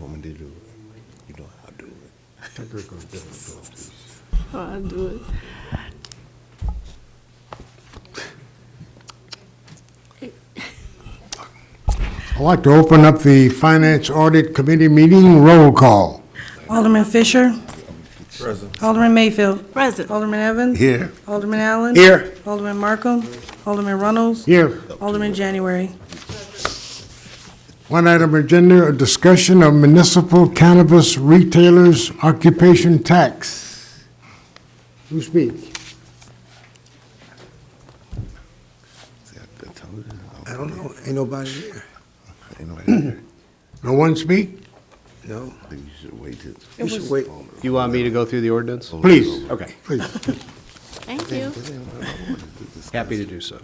want me to do it? You know I'll do it. Oh, I'll do it. I'd like to open up the Finance Audit Committee meeting. Roll call. Alderman Fisher. Present. Alderman Mayfield. Present. Alderman Evans. Here. Alderman Allen. Here. Alderman Markham. Alderman Runnels. Here. Alderman January. One item agenda, a discussion of municipal cannabis retailers occupation tax. Who speaks? I don't know, ain't nobody here. Ain't nobody here. No one speak? No, I think you should wait till. you should wait. You want me to go through the ordinance? Please, Okay, please. Thank you. happy to do so.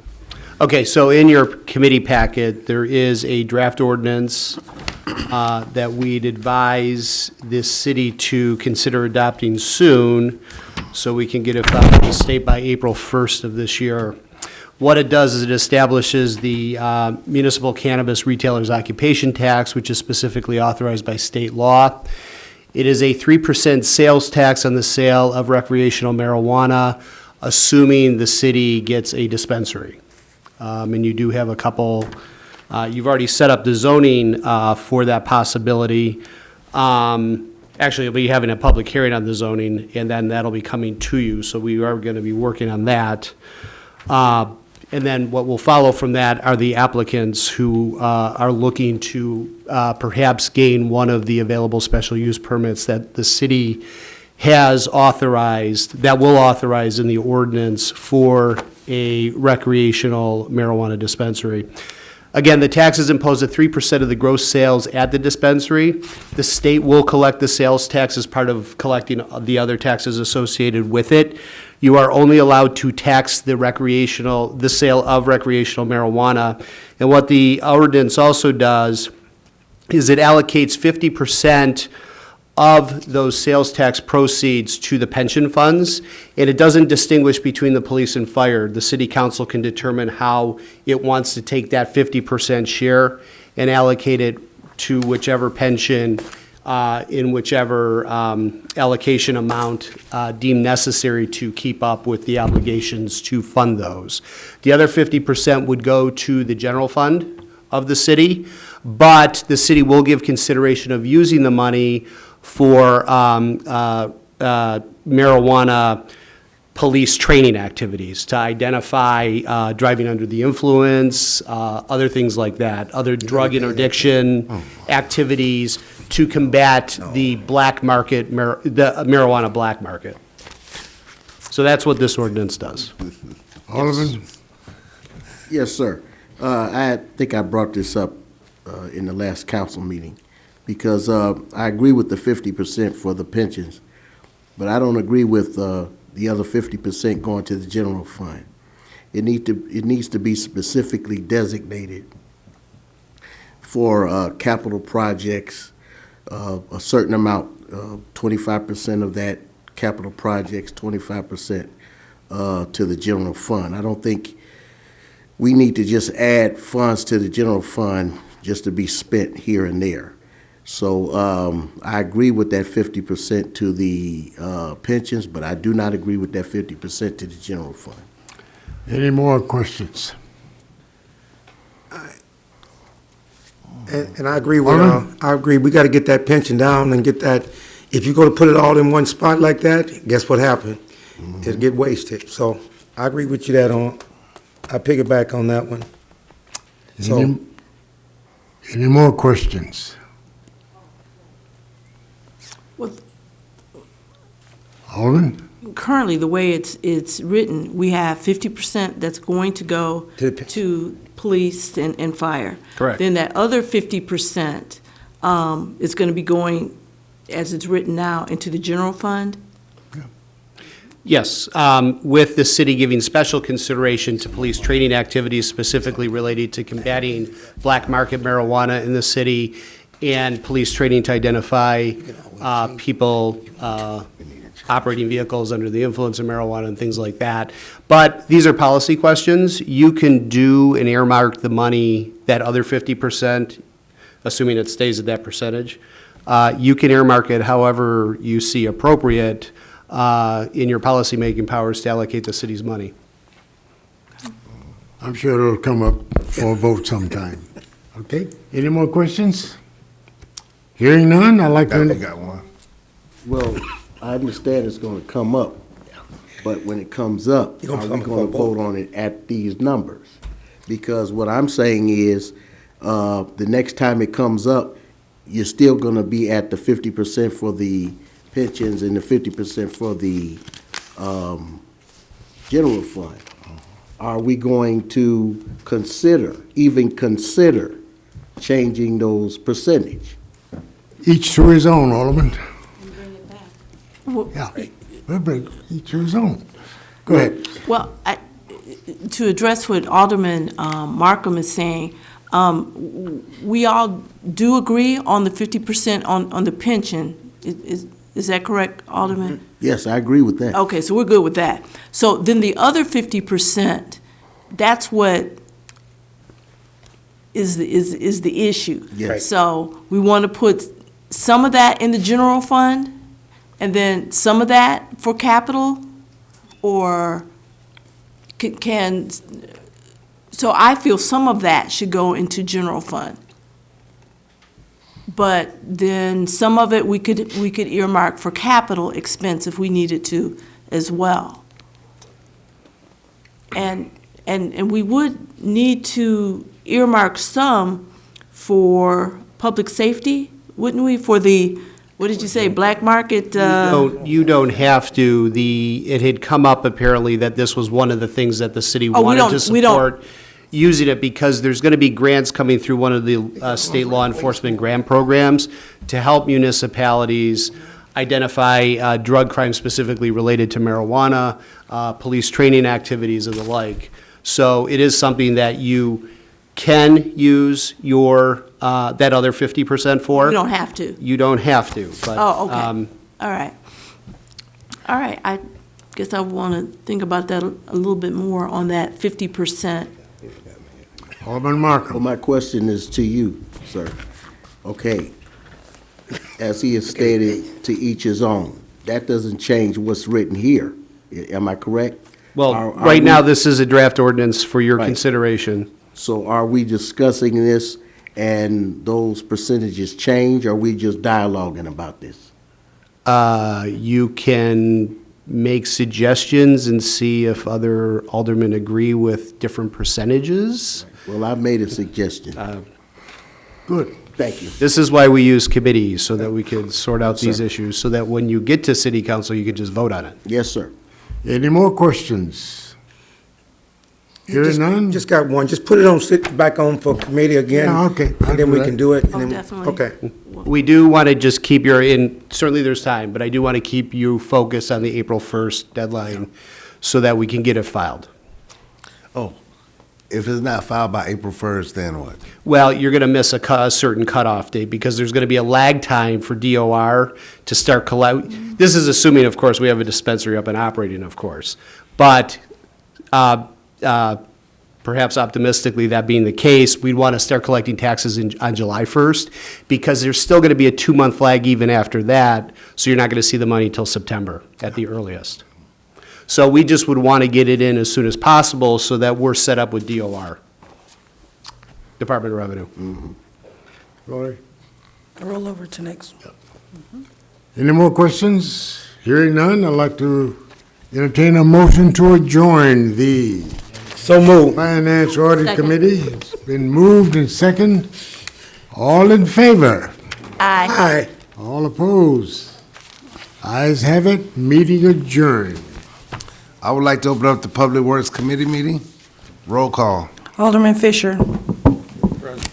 Okay, so in your committee packet, there is a draft ordinance that we'd advise this city to consider adopting soon, so we can get it filed with the state by April 1st of this year. What it does is it establishes the municipal cannabis retailers occupation tax, which is specifically authorized by state law. It is a 3% sales tax on the sale of recreational marijuana, assuming the city gets a dispensary. And you do have a couple, you've already set up the zoning for that possibility. Actually, you'll be having a public hearing on the zoning, and then that'll be coming to you, so we are going to be working on that. And then what will follow from that are the applicants who are looking to perhaps gain one of the available special use permits that the city has authorized, that will authorize in the ordinance for a recreational marijuana dispensary. Again, the tax is imposed at 3% of the gross sales at the dispensary. The state will collect the sales tax as part of collecting the other taxes associated with it. You are only allowed to tax the sale of recreational marijuana. And what the ordinance also does is it allocates 50% of those sales tax proceeds to the pension funds, and it doesn't distinguish between the police and fire. The city council can determine how it wants to take that 50% share and allocate it to whichever pension in whichever allocation amount deemed necessary to keep up with the obligations to fund those. The other 50% would go to the general fund of the city, but the city will give consideration of using the money for marijuana police training activities to identify driving under the influence, other things like that, other drug interdiction activities to combat the black market, the marijuana black market. So that's what this ordinance does. Alderman? Yes, sir. I think I brought this up in the last council meeting because I agree with the 50% for the pensions, but I don't agree with the other 50% going to the general fund. It needs to be specifically designated for capital projects, a certain amount, 25% of that capital projects, 25% to the general fund. I don't think we need to just add funds to the general fund just to be spent here and there. So I agree with that 50% to the pensions, but I do not agree with that 50% to the general fund. Any more questions? And I agree with, we gotta get that pension down and get that, if you're gonna put it all in one spot like that, guess what happened? It'll get wasted. So I agree with you that I piggyback on that one. So, Any more questions? Well, Alderman? currently, the way it's written, we have 50% that's going to go to police and fire. Correct. Then that other 50% is going to be going, as it's written now, into the general fund? Yes, with the city giving special consideration to police training activities specifically related to combating black market marijuana in the city and police training to identify people operating vehicles under the influence of marijuana and things like that. But these are policy questions. You can do and earmark the money, that other 50%, assuming it stays at that percentage, You can earmark it however you see appropriate in your policymaking powers to allocate the city's money. I'm sure it'll come up for a vote sometime. Okay, any more questions? Hearing none, I'd like I to, got one. Well, I understand it's gonna come up, but when it comes up, You're gonna are we come up gonna for a vote. vote on it at these numbers? Because what I'm saying is, the next time it comes up, you're still gonna be at the 50% for the pensions and the 50% for the, general fund. Are we going to even consider changing those percentage? each to his own, Alderman. Well, Yeah, we'll bring each to his own. Go ahead. Well, to address what Alderman Markham is saying, we all do agree on the 50% on the pension. Is that correct, Alderman? Yes, I agree with that. Okay, so we're good with that. So then the other 50%, that's what is the issue. Yes. So we want to put some of that in the general fund, and then some of that for capital, or so I feel some of that should go into general fund. But then some of it we could earmark for capital expense if we needed to as well. And we would need to earmark some for public safety, wouldn't we, for the, what did you say, black market? You don't have to. It had come up apparently that this was one of the things that the city Oh, we wanted don't- to we don't- support using it, because there's going to be grants coming through one of the state law enforcement grant programs to help municipalities identify drug crime specifically related to marijuana, police training activities and the like. So it is something that you can use your, that other 50% for. We don't have to. You don't have to, but. Oh, okay. All right. All right, I guess I want to think about that a little bit more on that 50%. Alderman Well, Markham. my question is to you, sir. Okay, as he has stated, to each his own. That doesn't change what's written here. Am I correct? Well, Are right we- now, this is a draft ordinance for your Right. consideration. So are we discussing this and those percentages change, or are we just dialoguing about this? You can make suggestions and see if other aldermen agree with different percentages. Well, I made a suggestion. Good. Thank you. This is why we use committees, so that we can sort out these issues, so that when you get to city council, you can just vote on it. Yes, sir. Any more questions? Hearing none? Just got one. Just put it on, sit back on for committee again. Yeah, okay. I'll And then do we that. can do it. and Oh, then- definitely. Okay. We do want to just keep certainly there's time, but I do want to keep you focused on the April 1st deadline, so that we can get it filed. Oh, if it's not filed by April 1st, then what? Well, you're going to miss a certain cutoff date, because there's going to be a lag time for DOR to start This is assuming, of course, we have a dispensary up and operating, of course. But perhaps optimistically, that being the case, we'd want to start collecting taxes on July 1st, because there's still going to be a 2-month lag even after that, so you're not going to see the money until September at the earliest. So we just would want to get it in as soon as possible, so that we're set up with DOR, Department of Revenue. Lori? Roll over to next. Any more questions? Hearing none, I'd like to entertain a motion to adjourn the So move. Finance Audit Second. Committee. It's been moved and second. All in favor? Aye. Aye. All opposed? Ayes have it, meeting adjourned. I would like to open up the Public Works Committee meeting. Roll call. Alderman Fisher.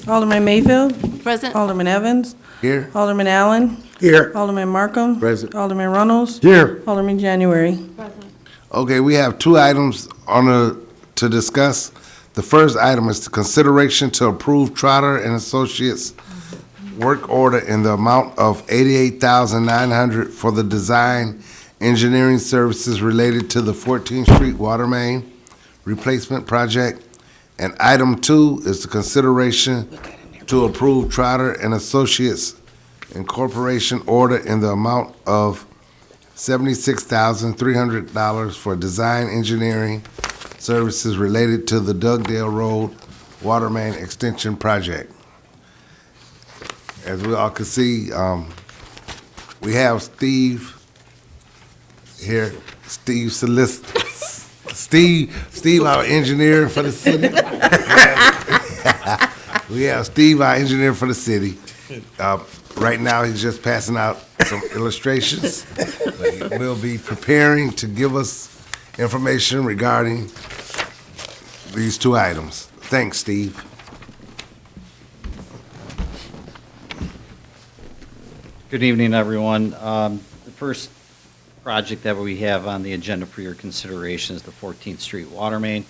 Alderman Mayfield. Present? Alderman Evans. Here. Alderman Allen. Here. Alderman Markham. Present. Alderman Runnels. Here. Alderman January. Okay, we have 2 items to discuss. The first item is the consideration to approve Trotter and Associates work order in the amount of $88,900 for the design engineering services related to the 14th Street water main replacement project. And item 2 is the consideration to approve Trotter and Associates incorporation order in the amount of $76,300 for design engineering services related to the Dugdale Road Water Main Extension Project. As we all can see, we have Steve here, Steve, our engineer for the city. We have Steve, our engineer for the city. Right now, he's just passing out some illustrations. But he will be preparing to give us information regarding these two items. Thanks, Steve. Good evening, everyone. The first project that we have on the agenda for your consideration is the 14th Street Water Main.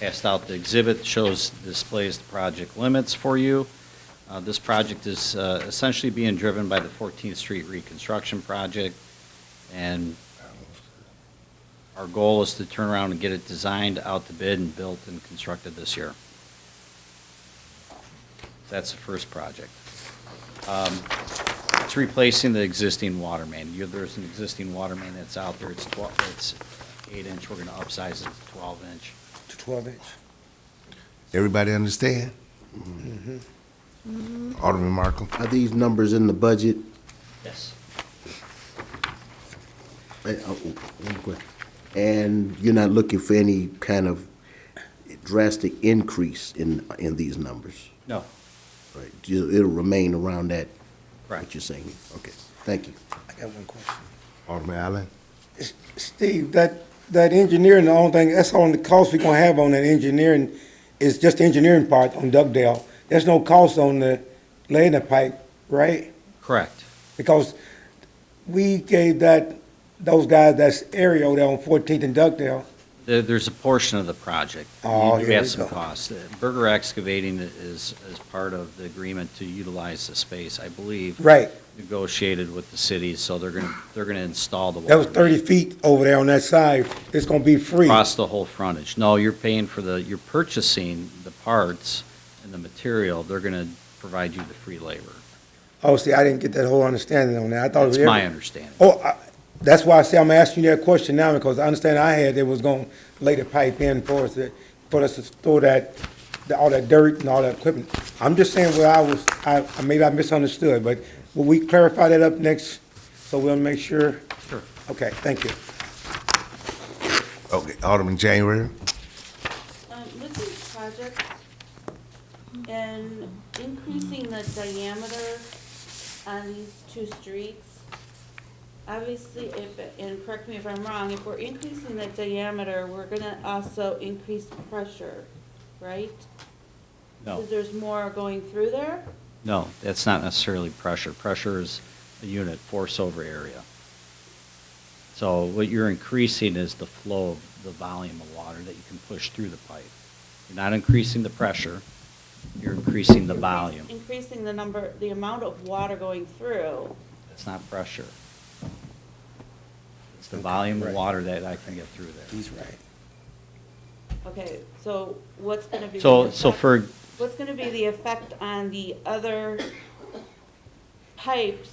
Passed out the exhibit, displays the project limits for you. This project is essentially being driven by the 14th Street reconstruction project, and our goal is to turn around and get it designed, out to bid, and built and constructed this year. That's the first project. It's replacing the existing water main. There's an existing water main that's out there. It's 8-inch. We're going to upsize it to 12-inch. To 12-inch. Everybody understand? Alderman Markham? Are these numbers in the budget? Yes. One question. And you're not looking for any kind of drastic increase in these numbers? No. Right, it'll remain around that, Correct. what you're saying? Okay, thank you. I got one question. Alderman Allen? Steve, that engineering, the only thing, that's all the cost we're gonna have on that engineering is just the engineering part on Dugdale. There's no cost on the laying the pipe, right? Correct. Because we gave those guys that's area over there on 14th and Dugdale. There's a portion of the project. Oh, You here have we some go. costs. Berger Excavating is part of the agreement to utilize the space, I believe. Right. Negotiated with the city, so they're gonna install the water. That was 30 main feet over there on that side. It's gonna be free. across the whole frontage. No, you're you're purchasing the parts and the material. They're gonna provide you the free labor. Oh, see, I didn't get that whole understanding on that. I thought it was That's my every- understanding. That's why I say I'm asking you that question now, because I understand I had, they was gonna lay the pipe in for us to store all that dirt and all that equipment. I'm just saying where maybe I misunderstood, but will we clarify that up next, so we'll make sure? Sure. Okay, thank you. Okay, Alderman January? With these projects and increasing the diameter on these two streets, obviously, and correct me if I'm wrong, if we're increasing the diameter, we're gonna also increase pressure, right? No, Because there's more going through there? no, that's not necessarily pressure. Pressure is a unit, force over area. So what you're increasing is the flow of the volume of water that you can push through the pipe. You're not increasing the pressure, you're increasing the volume. Increasing the amount of water going through. It's not pressure. It's the volume of water that I can get through there. He's right. Okay, so what's gonna be? So the effect- for, What's gonna be the effect on the other pipes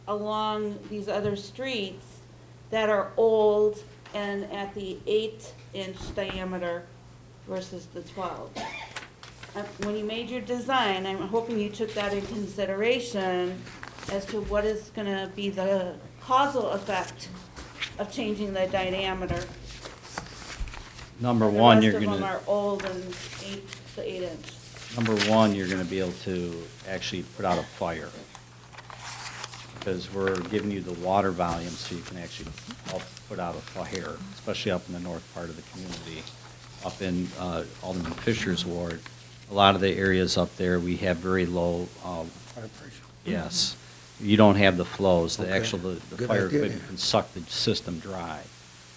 along these other streets that are old and at the 8-inch diameter versus the 12? When you made your design, I'm hoping you took that in consideration as to what is gonna be the causal effect of changing the diameter. number one, you're The rest of them gonna, are old and 8-inch. number one, you're gonna be able to actually put out a fire. Because we're giving you the water volume so you can actually help put out a fire, especially up in the north part of the community. Up in Alderman Fisher's ward, a lot of the areas up there, we have very low, yes. You don't have the flows, the Good fire idea. equipment can suck the system dry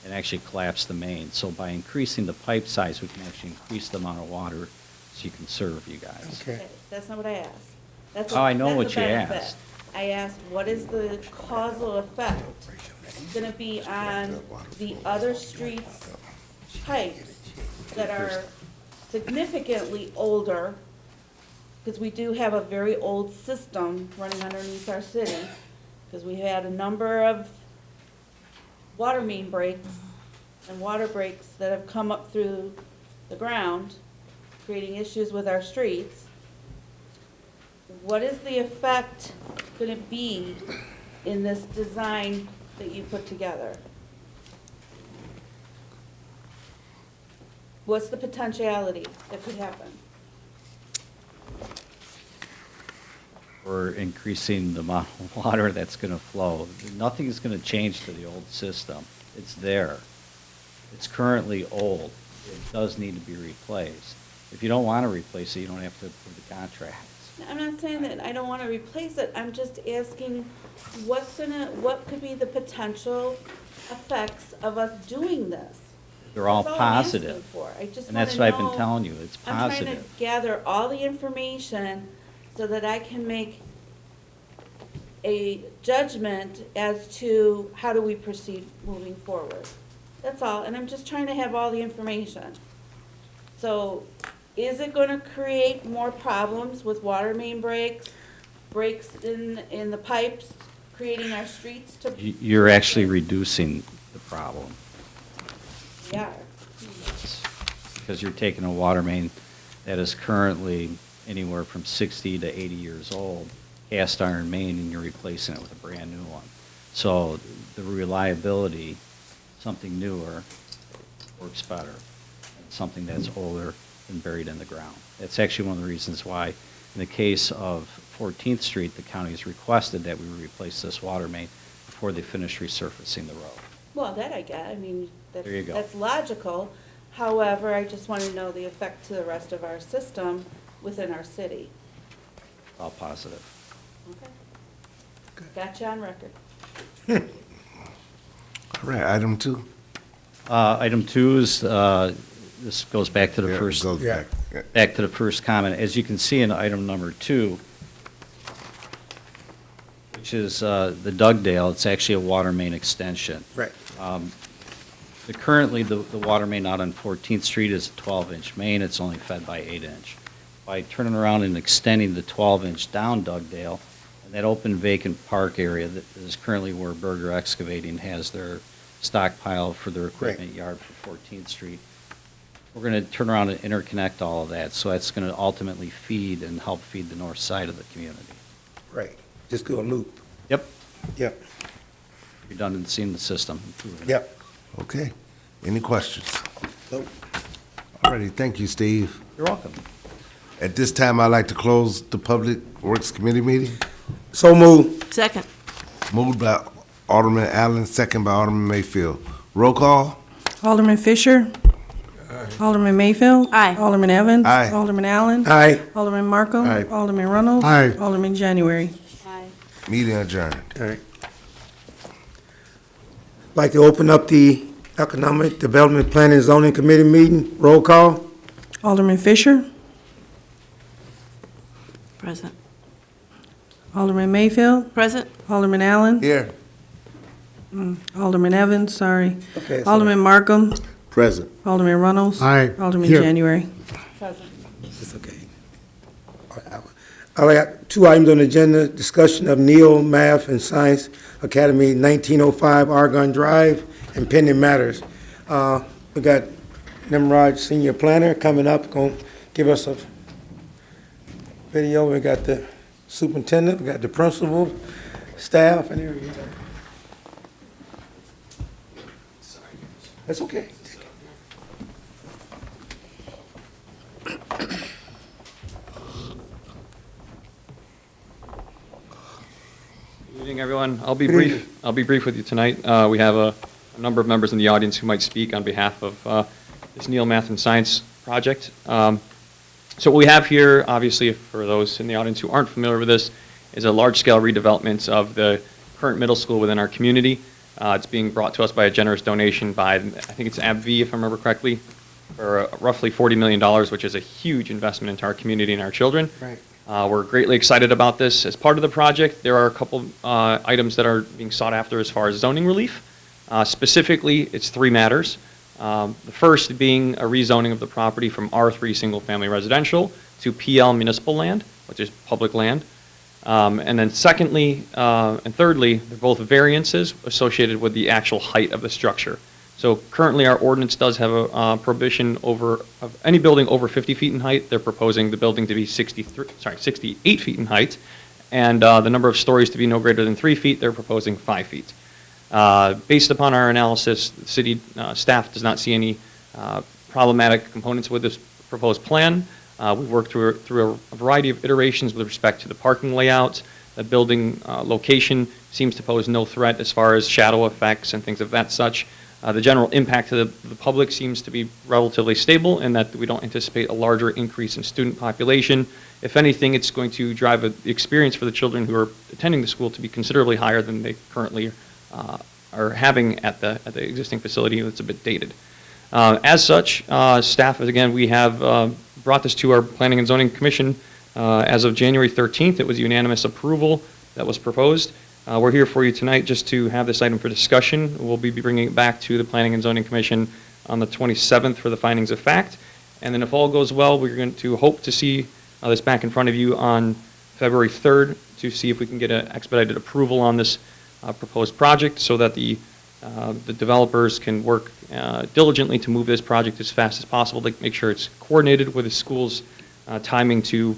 and actually collapse the main. So by increasing the pipe size, we can actually increase the amount of water so you can serve you guys. Okay. That's not what I asked. That's Oh, I know that's what a you benefit. asked. I asked, what is the causal effect gonna be on the other streets' pipes that are significantly older because we do have a very old system running underneath our city, because we had a number of water main breaks and water breaks that have come up through the ground, creating issues with our streets. What is the effect gonna be in this design that you put together? What's the potentiality that could happen? We're increasing the amount of water that's going to flow. Nothing's going to change to the old system. It's there. It's currently old. It does need to be replaced. If you don't want to replace it, you don't have to approve the contracts. I'm not saying that I don't want to replace it, I'm just asking what could be the potential effects of us doing this? They're all That's all I'm asking positive. for. I just And that's wanna what I've been know- telling you. It's I'm trying to positive. gather all the information so that I can make a judgment as to how do we proceed moving forward. That's all, and I'm just trying to have all the information. So, is it gonna create more problems with water main breaks, breaks in the pipes, creating our streets to? You're actually reducing the problem. We are. Because you're taking a water main that is currently anywhere from 60 to 80 years old, cast iron main, and you're replacing it with a brand-new one. So the reliability, something newer, works better than something that's older and buried in the ground. That's actually one of the reasons why, in the case of 14th Street, the county has requested that we replace this water main before they finish resurfacing the road. Well, that I get, I mean, There you go. that's logical. However, I just want to know the effect to the rest of our system within our city. All positive. Okay. Got you on record. All right, item 2. Item 2 is, this goes back to the Yeah, it first. goes back. Yeah. Back to the first comment. As you can see in item number 2, which is the Dugdale, it's actually a water main extension. Right. Currently, the water main out on 14th Street is a 12-inch main. It's only fed by 8-inch. By turning around and extending the 12-inch down Dugdale, and that open vacant park area that is currently where Berger Excavating has their stockpile for their equipment yard for 14th Street, we're going to turn around and interconnect all of that. So that's going to ultimately feed and help feed the north side of the community. Right. Just do a loop. Yep. Yep. Redundancy in the system. improving it. Yep. Okay. Any questions? Nope. All righty, thank you, Steve. You're welcome. At this time, I'd like to close the Public Works Committee meeting. So moved. Second. Moved by Alderman Allen, second by Alderman Mayfield. Roll call? Alderman Fisher. Alderman Mayfield. Aye. Alderman Evans. Aye. Alderman Allen. Aye. Alderman Markham. Aye. Alderman Reynolds. Aye. Alderman January. Aye. Meeting adjourned. All right. Like to open up the Economic Development Planning and Zoning Committee meeting. Roll call. Alderman Fisher. Present. Alderman Mayfield. Present. Alderman Allen. Here. Alderman Evans, sorry. Okay. so- Alderman Markham. Present. Alderman Reynolds. Aye. Alderman Here. January. Present. It's okay. I got 2 items on the agenda, discussion of Neal Math and Science Academy, 1905 Argonne Drive, and pending matters. We got Nimrod, Senior Planner, coming up, going to give us a video. We got the superintendent, we got the principal, staff, and everything. That's okay. Good evening, everyone. I'll be Good brief. evening. I'll be brief with you tonight. We have a number of members in the audience who might speak on behalf of this Neal Math and Science project. So what we have here, obviously, for those in the audience who aren't familiar with this, is a large-scale redevelopment of the current middle school within our community. It's being brought to us by a generous donation by, I think it's AbbVie, if I remember correctly, for roughly $40 million, which is a huge investment into our community and our children. Right. We're greatly excited about this. As part of the project, there are a couple items that are being sought after as far as zoning relief. Specifically, it's 3 matters. The first being a rezoning of the property from R3 single-family residential to PL municipal land. which is public land. And then secondly, and thirdly, they're both variances associated with the actual height of the structure. So currently, our ordinance does have a prohibition of any building over 50 feet in height. They're proposing the building to be 68 feet in height, and the number of stories to be no greater than 3 feet. They're proposing 5 feet. Based upon our analysis, the city staff does not see any problematic components with this proposed plan. We've worked through a variety of iterations with respect to the parking layout. The building location seems to pose no threat as far as shadow effects and things of that such. The general impact to the public seems to be relatively stable in that we don't anticipate a larger increase in student population. If anything, it's going to drive the experience for the children who are attending the school to be considerably higher than they currently are having at the existing facility that's a bit dated. As such, staff, again, we have brought this to our Planning and Zoning Commission as of January 13th. It was unanimous approval that was proposed. We're here for you tonight just to have this item for discussion. We'll be bringing it back to the Planning and Zoning Commission on the 27th for the findings of fact. And then if all goes well, we're going to hope to see this back in front of you on February 3rd to see if we can get an expedited approval on this proposed project so that the developers can work diligently to move this project as fast as possible to make sure it's coordinated with the school's timing to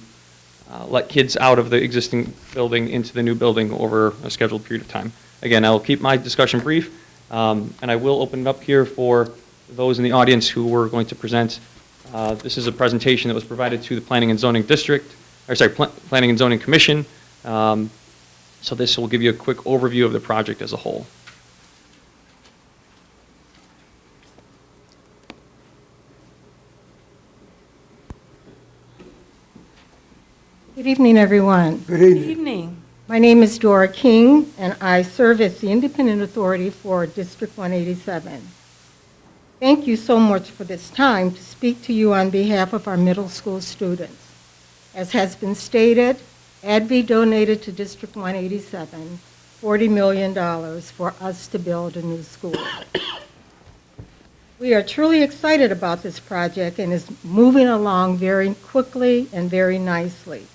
let kids out of the existing building into the new building over a scheduled period of time. Again, I'll keep my discussion brief, and I will open it up here for those in the audience who were going to present. This is a presentation that was provided to the Planning and Zoning Planning and Zoning Commission. So this will give you a quick overview of the project as a whole. Good evening, everyone. Good Good evening. evening. My name is Dora King, and I serve as the Independent Authority for District 187. Thank you so much for this time to speak to you on behalf of our middle school students. As has been stated, ADV donated to District 187 $40 million for us to build a new school. We are truly excited about this project and it's moving along very quickly and very nicely.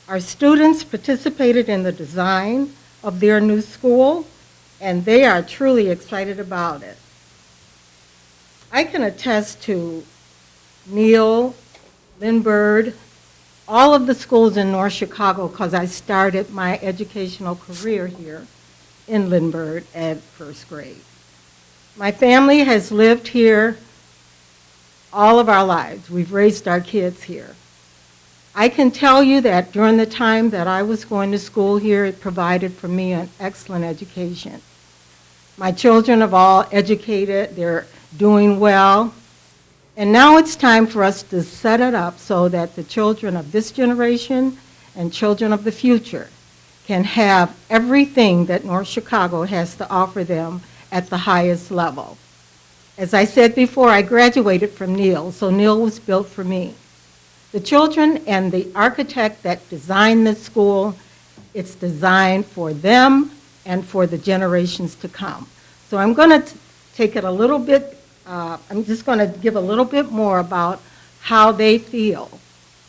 Our students participated in the design of their new school, and they are truly excited about it. I can attest to Neil, Lindbergh, all of the schools in North Chicago because I started my educational career here in Lindbergh at first grade. My family has lived here all of our lives. We've raised our kids here. I can tell you that during the time that I was going to school here, it provided for me an excellent education. My children have all educated, they're doing well, and now it's time for us to set it up so that the children of this generation and children of the future can have everything that North Chicago has to offer them at the highest level. As I said before, I graduated from Neil, so Neil was built for me. The children and the architect that designed this school, it's designed for them and for the generations to come. So I'm going to take it a little bit, I'm just going to give a little bit more about how they feel.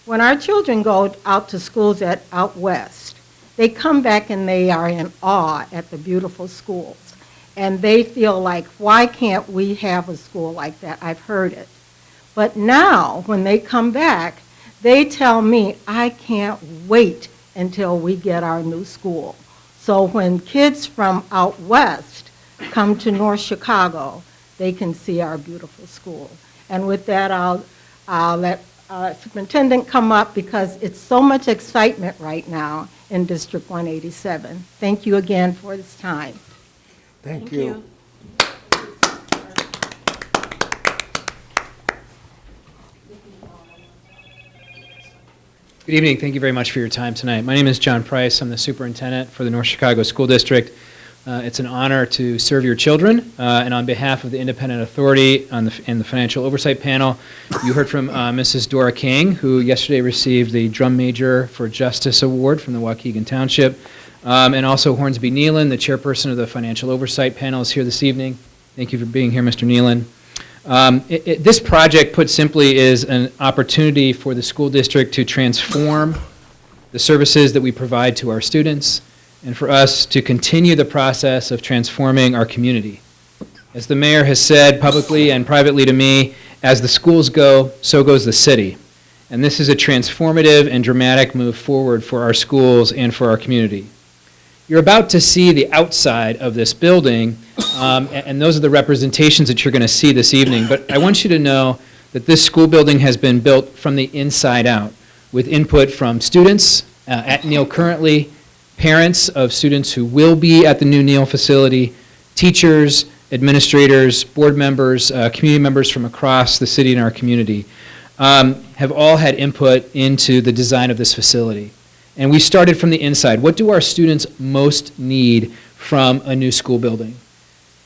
When our children go out to schools out west, they come back and they are in awe at the beautiful schools. And they feel like, why can't we have a school like that? I've heard it. But now, when they come back, they tell me, I can't wait until we get our new school. So when kids from out west come to North Chicago, they can see our beautiful school. And with that, I'll let Superintendent come up because it's so much excitement right now in District 187. Thank you again for this time. Thank you. Good evening. Thank you very much for your time tonight. My name is John Price. I'm the superintendent for the North Chicago School District. It's an honor to serve your children, and on behalf of the Independent Authority and the Financial Oversight Panel, you heard from Mrs. Dora King, who yesterday received the Drum Major for Justice Award from the Waukegan Township, and also Hornsby Nealon, the chairperson of the Financial Oversight Panel, is here this evening. Thank you for being here, Mr. Nealon. This project, put simply, is an opportunity for the school district to transform the services that we provide to our students, and for us to continue the process of transforming our community. As the mayor has said publicly and privately to me, as the schools go, so goes the city. And this is a transformative and dramatic move forward for our schools and for our community. You're about to see the outside of this building, and those are the representations that you're going to see this evening. But I want you to know that this school building has been built from the inside out, with input from students at Neal currently, parents of students who will be at the new Neal facility, teachers, administrators, board members, community members from across the city and our community have all had input into the design of this facility. And we started from the inside. What do our students most need from a new school building?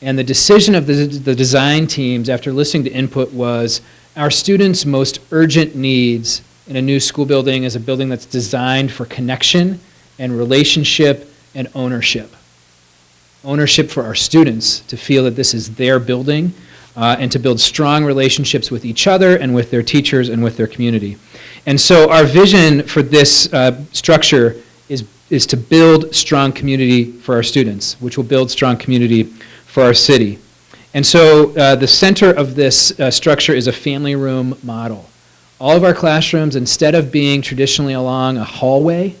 And the decision of the design teams after listening to input was our students' most urgent needs in a new school building is a building that's designed for connection and relationship and ownership. Ownership for our students to feel that this is their building and to build strong relationships with each other and with their teachers and with their community. And so our vision for this structure is to build strong community for our students, which will build strong community for our city. And so the center of this structure is a family room model. All of our classrooms, instead of being traditionally along a hallway,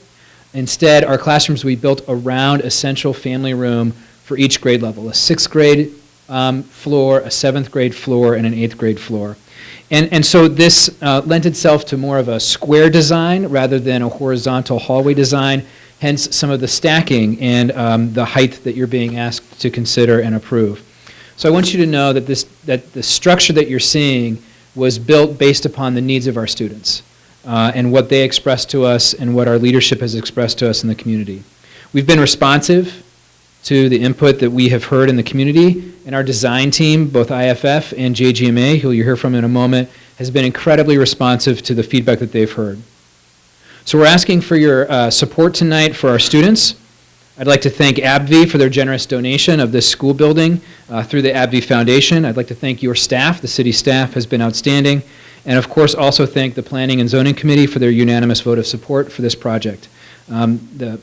instead our classrooms we built around a central family room for each grade level, a 6th grade floor, a 7th grade floor, and an 8th grade floor. And so this lent itself to more of a square design rather than a horizontal hallway design, hence some of the stacking and the height that you're being asked to consider and approve. So I want you to know that the structure that you're seeing was built based upon the needs of our students and what they expressed to us and what our leadership has expressed to us in the community. We've been responsive to the input that we have heard in the community, and our design team, both IFF and JGMA, who you'll hear from in a moment, has been incredibly responsive to the feedback that they've heard. So we're asking for your support tonight for our students. I'd like to thank AbbVie for their generous donation of this school building through the AbbVie Foundation. I'd like to thank your staff. The city staff has been outstanding. And of course, also thank the Planning and Zoning Committee for their unanimous vote of support for this project. The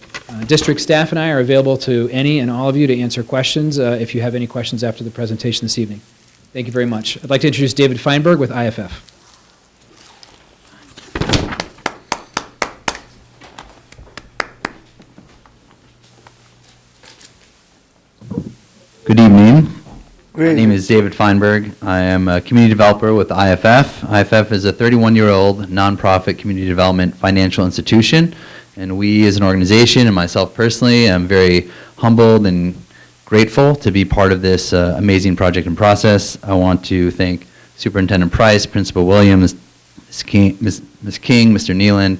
district staff and I are available to any and all of you to answer questions if you have any questions after the presentation this evening. Thank you very much. I'd like to introduce David Feinberg with IFF. Good evening. My name is David Feinberg. I am a community developer with IFF. IFF is a 31-year-old nonprofit community development financial institution, and we as an organization and myself personally am very humbled and grateful to be part of this amazing project and process. I want to thank Superintendent Price, Principal Williams, Ms. King, Mr. Nealon,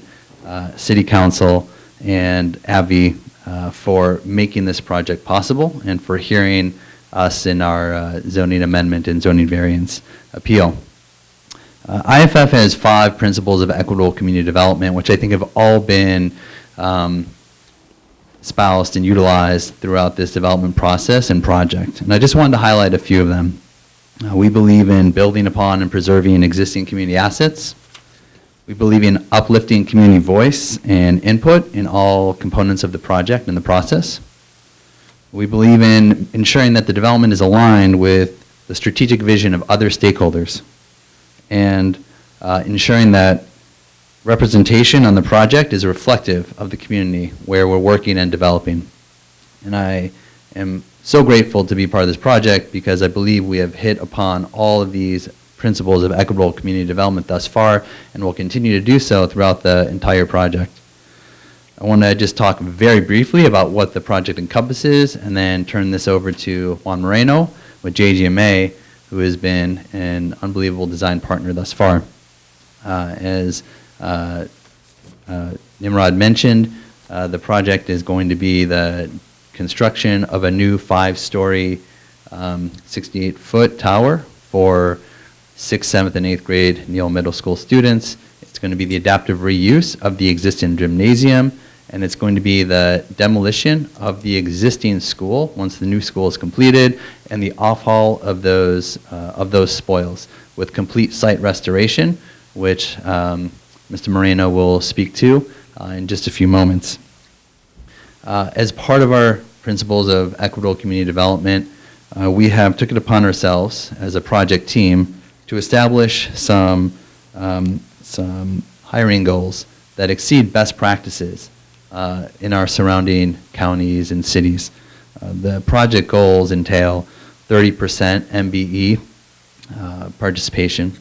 City Council, and AbbVie for making this project possible and for hearing us in our zoning amendment and zoning variance appeal. IFF has 5 principles of equitable community development, which I think have all been espoused and utilized throughout this development process and project. And I just wanted to highlight a few of them. We believe in building upon and preserving existing community assets. We believe in uplifting community voice and input in all components of the project and the process. We believe in ensuring that the development is aligned with the strategic vision of other stakeholders and ensuring that representation on the project is reflective of the community where we're working and developing. And I am so grateful to be part of this project because I believe we have hit upon all of these principles of equitable community development thus far and will continue to do so throughout the entire project. I want to just talk very briefly about what the project encompasses and then turn this over to Juan Moreno with JGMA, who has been an unbelievable design partner thus far. As Nimrod mentioned, the project is going to be the construction of a new 5-story, 68-foot tower for 6th, 7th, and 8th grade Neal Middle School students. It's going to be the adaptive reuse of the existing gymnasium, and it's going to be the demolition of the existing school once the new school is completed, and the off-haul of those spoils with complete site restoration, which Mr. Moreno will speak to in just a few moments. As part of our principles of equitable community development, we have took it upon ourselves as a project team to establish some hiring goals that exceed best practices in our surrounding counties and cities. The project goals entail 30% MBE participation,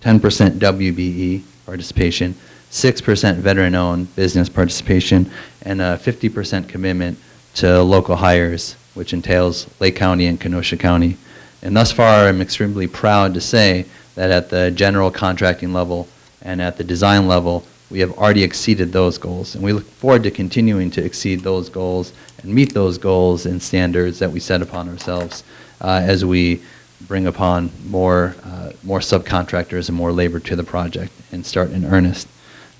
10% WBE participation, 6% veteran-owned business participation, and a 50% commitment to local hires, which entails Lake County and Kenosha County. And thus far, I'm extremely proud to say that at the general contracting level and at the design level, we have already exceeded those goals. And we look forward to continuing to exceed those goals and meet those goals and standards that we set upon ourselves as we bring upon more subcontractors and more labor to the project and start in earnest.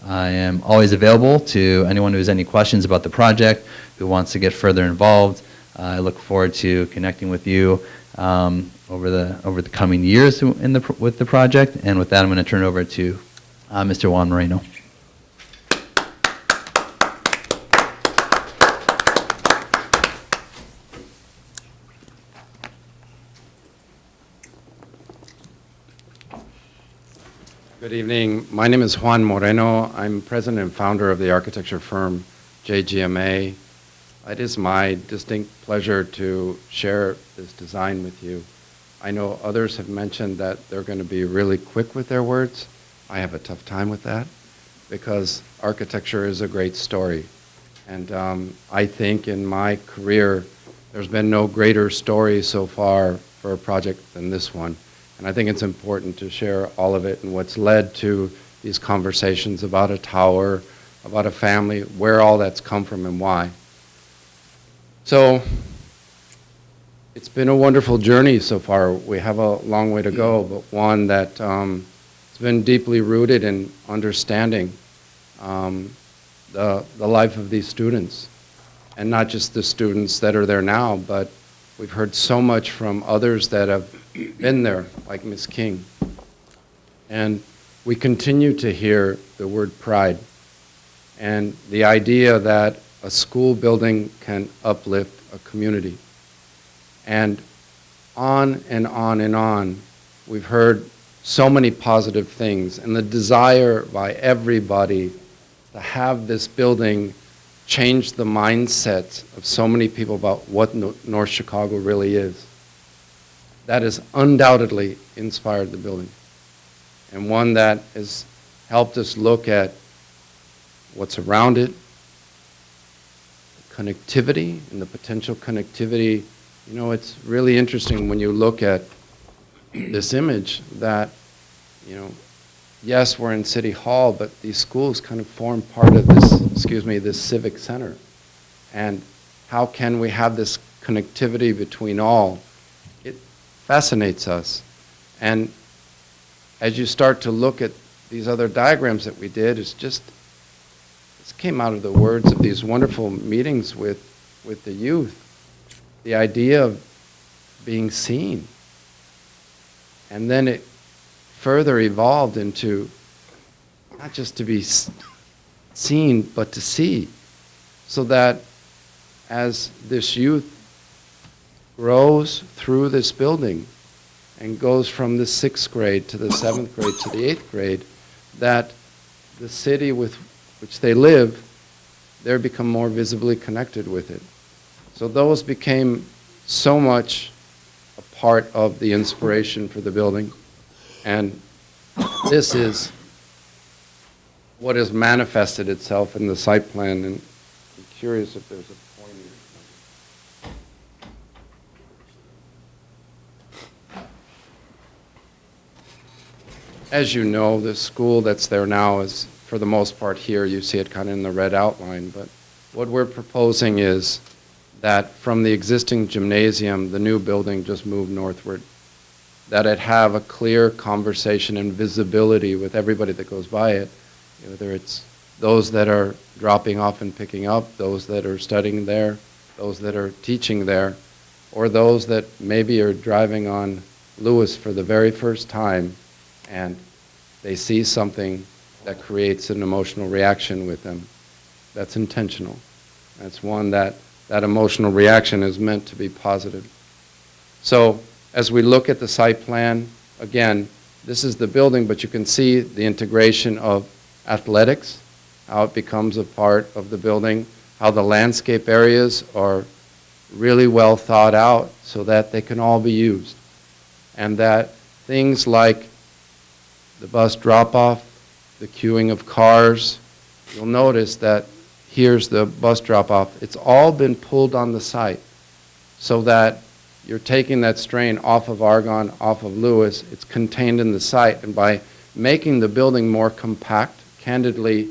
I am always available to anyone who has any questions about the project, who wants to get further involved. I look forward to connecting with you over the coming years with the project. And with that, I'm going to turn it over to Mr. Juan Moreno. Good evening. My name is Juan Moreno. I'm president and founder of the architecture firm JGMA. It is my distinct pleasure to share this design with you. I know others have mentioned that they're going to be really quick with their words. I have a tough time with that because architecture is a great story. And I think in my career, there's been no greater story so far for a project than this one. And I think it's important to share all of it and what's led to these conversations about a tower, about a family, where all that's come from and why. So it's been a wonderful journey so far. We have a long way to go, but one that has been deeply rooted in understanding the life of these students. And not just the students that are there now, but we've heard so much from others that have been there, like Ms. King. And we continue to hear the word pride and the idea that a school building can uplift a community. And on and on and on, we've heard so many positive things, and the desire by everybody to have this building change the mindset of so many people about what North Chicago really is. That has undoubtedly inspired the building, and one that has helped us look at what's around it, connectivity and the potential connectivity. You know, it's really interesting when you look at this image that, you know, yes, we're in City Hall, but these schools kind of form part of this, this civic center. And how can we have this connectivity between all? It fascinates us. And as you start to look at these other diagrams that we did, it's just, this came out of the words of these wonderful meetings with the youth. The idea of being seen. And then it further evolved into not just to be seen, but to see. So that as this youth grows through this building and goes from the 6th grade to the 7th grade to the 8th grade, that the city with which they live, they become more visibly connected with it. So those became so much a part of the inspiration for the building. And this is what has manifested itself in the site plan. And I'm curious if there's a pointer. As you know, the school that's there now is, for the most part here, you see it kind of in the red outline. But what we're proposing is that from the existing gymnasium, the new building just moved northward, that it have a clear conversation and visibility with everybody that goes by it, whether it's those that are dropping off and picking up, those that are studying there, those that are teaching there, or those that maybe are driving on Lewis for the very first time and they see something that creates an emotional reaction with them. that's intentional. That's one that emotional reaction is meant to be positive. So as we look at the site plan, again, this is the building, but you can see the integration of athletics, how it becomes a part of the building, how the landscape areas are really well thought out so that they can all be used. And that things like the bus drop-off, the queuing of cars, you'll notice that here's the bus drop-off. It's all been pulled on the site so that you're taking that strain off of Argonne, off of Lewis. It's contained in the site. And by making the building more compact, candidly,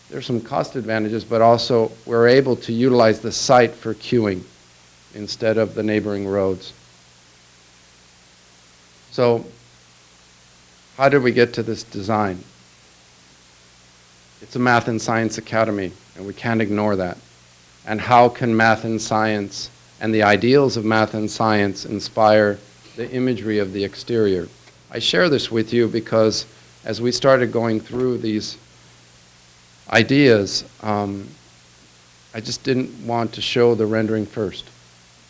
there's some cost advantages, but also we're able to utilize the site for queuing instead of the neighboring roads. So how did we get to this design? It's a math and science academy, and we can't ignore that. And how can math and science and the ideals of math and science inspire the imagery of the exterior? I share this with you because as we started going through these ideas, I just didn't want to show the rendering first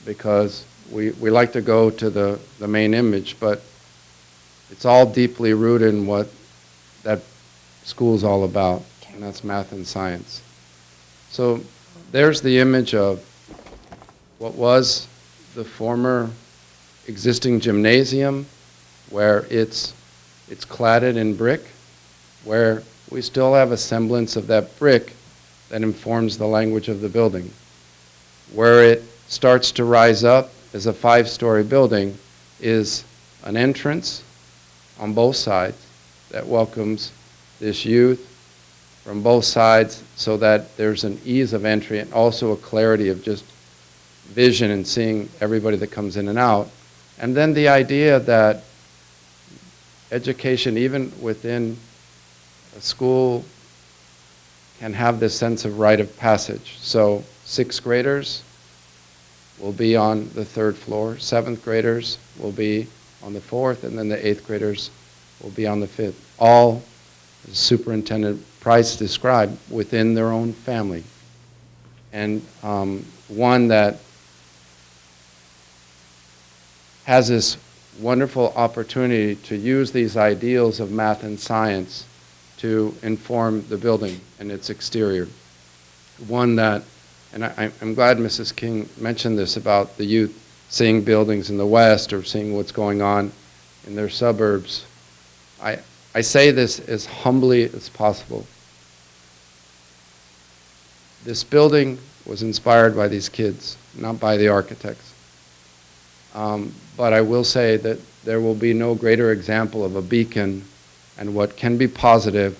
because we like to go to the main image, but it's all deeply rooted in what that school's all about, and that's math and science. So there's the image of what was the former existing gymnasium, where it's cladded in brick, where we still have a semblance of that brick that informs the language of the building. Where it starts to rise up as a 5-story building is an entrance on both sides that welcomes this youth from both sides so that there's an ease of entry and also a clarity of just vision and seeing everybody that comes in and out. And then the idea that education, even within a school, can have this sense of rite of passage. So 6th graders will be on the 3rd floor, 7th graders will be on the 4th, and then the 8th graders will be on the 5th. All, as Superintendent Price described, within their own family. And one that has this wonderful opportunity to use these ideals of math and science to inform the building and its exterior. One that, and I'm glad Mrs. King mentioned this about the youth seeing buildings in the West or seeing what's going on in their suburbs. I say this as humbly as possible. This building was inspired by these kids, not by the architects. But I will say that there will be no greater example of a beacon and what can be positive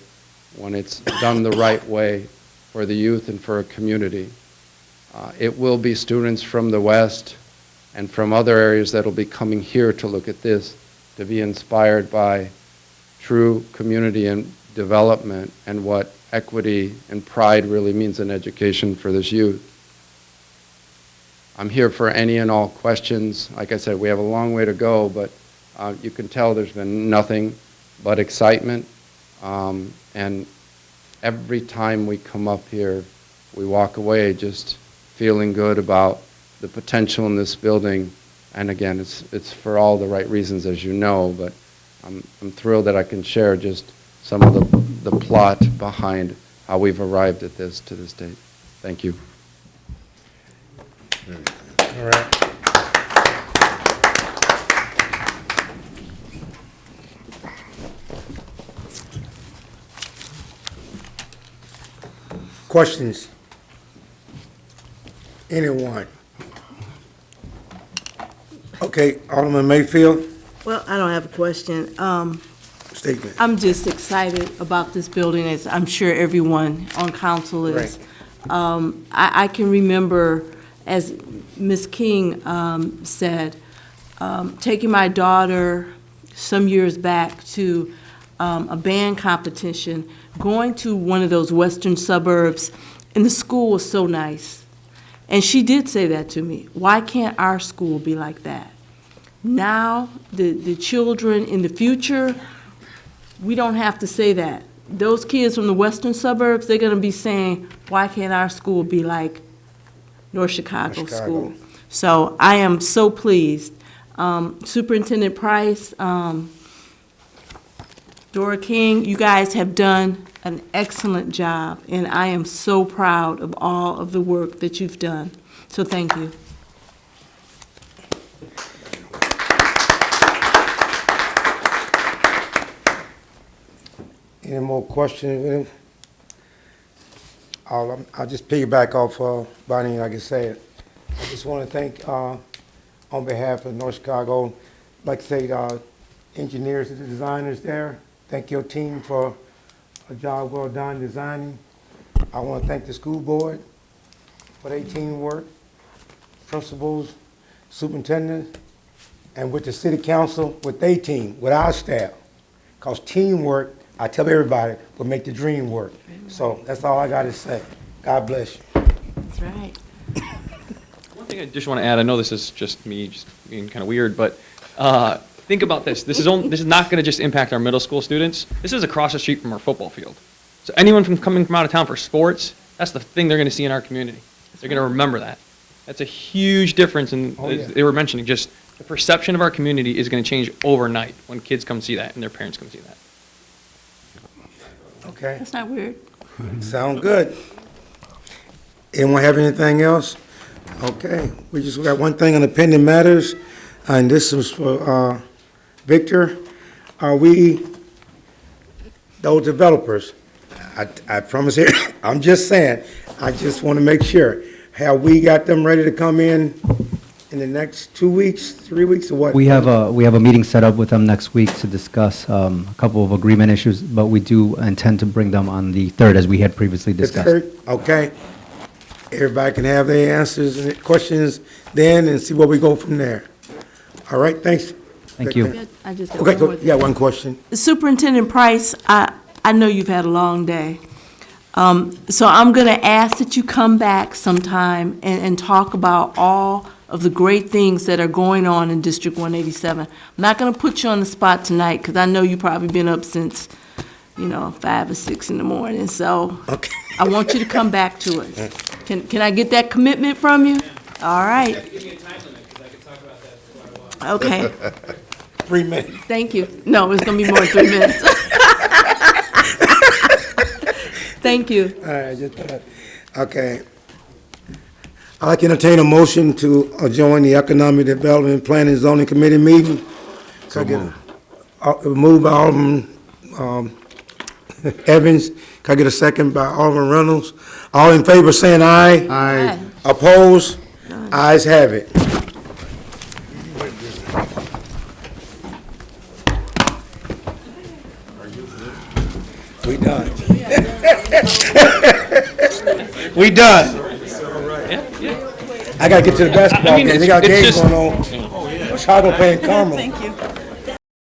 when it's done the right way for the youth and for a community. It will be students from the West and from other areas that will be coming here to look at this, to be inspired by true community and development and what equity and pride really means in education for this youth. I'm here for any and all questions. Like I said, we have a long way to go, but you can tell there's been nothing but excitement. And every time we come up here, we walk away just feeling good about the potential in this building. And again, it's for all the right reasons, as you know, but I'm thrilled that I can share just some of the plot behind how we've arrived at this to this date. Thank you. All right. Questions? Anyone? Okay, Alderman Mayfield, Well, I don't have a question. statement. I'm just excited about this building, as I'm sure everyone on council is. I can remember, as Ms. King said, taking my daughter some years back to a band competition, going to one of those western suburbs, and the school was so nice. And she did say that to me. Why can't our school be like that? Now, the children in the future, we don't have to say that. those kids from the western suburbs, they're gonna be saying, why can't our school be like North Chicago North Chicago. School? So I am so pleased. Superintendent Price, Dora King, you guys have done an excellent job, and I am so proud of all of the work that you've done. So thank you. Any more questions? I'll just piggyback off Bonnie, like I said. I just want to thank, on behalf of North Chicago, like to say, engineers and the designers there. Thank your team for a job well done designing. I want to thank the school board for their teamwork, principals, superintendent, and with the city council, with their team, with our staff. Because teamwork, I tell everybody, will make the dream work. So that's all I got to say. God bless you. That's right. One thing I just want to add, I know this is just me just being kind of weird, but think about this. This is not going to just impact our middle school students. This is across the street from our football field. So anyone coming from out of town for sports, that's the thing they're going to see in our community. They're going to remember that. That's a huge difference in, as they were mentioning, just the perception of our community is going to change overnight when kids come see that and their parents come see that. Okay. That's not weird. Sound good. Anyone have anything else? Okay, we just got one thing on the pending matters, and this is for Victor. Are we, those developers, I promise here, I'm just saying, I just want to make sure, have we got them ready to come in the next 2 weeks, 3 weeks, or what? We have a meeting set up with them next week to discuss a couple of agreement issues, but we do intend to bring them on the 3rd, as we had previously The discussed. 3rd, okay. Everybody can have their answers and questions then and see where we go from there. All right, thanks. Thank you. I just got Okay, one go, more you thing. got one question? Superintendent Price, I know you've had a long day. So I'm going to ask that you come back sometime and talk about all of the great things that are going on in District 187. I'm not going to put you on the spot tonight because I know you've probably been up since, 5 or 6 in the morning. So Okay. I want you to come back to it. Can I get that commitment from you? All right. Give me a time limit, because I could talk about that for quite a while. Okay. 3 minutes. Thank you. No, it's going to be more than 3 minutes. Thank you. All right, okay. I'd like to entertain a motion to join the Economic Development Planning and Zoning Committee meeting. Moved by Alderman Evans. Can I get a second by Alderman Reynolds? All in favor saying aye? Aye. Opposed? Ayes have it. We done. We done. I gotta get to the basketball game. They got games going on. Chicago playing Carmel. Thank you.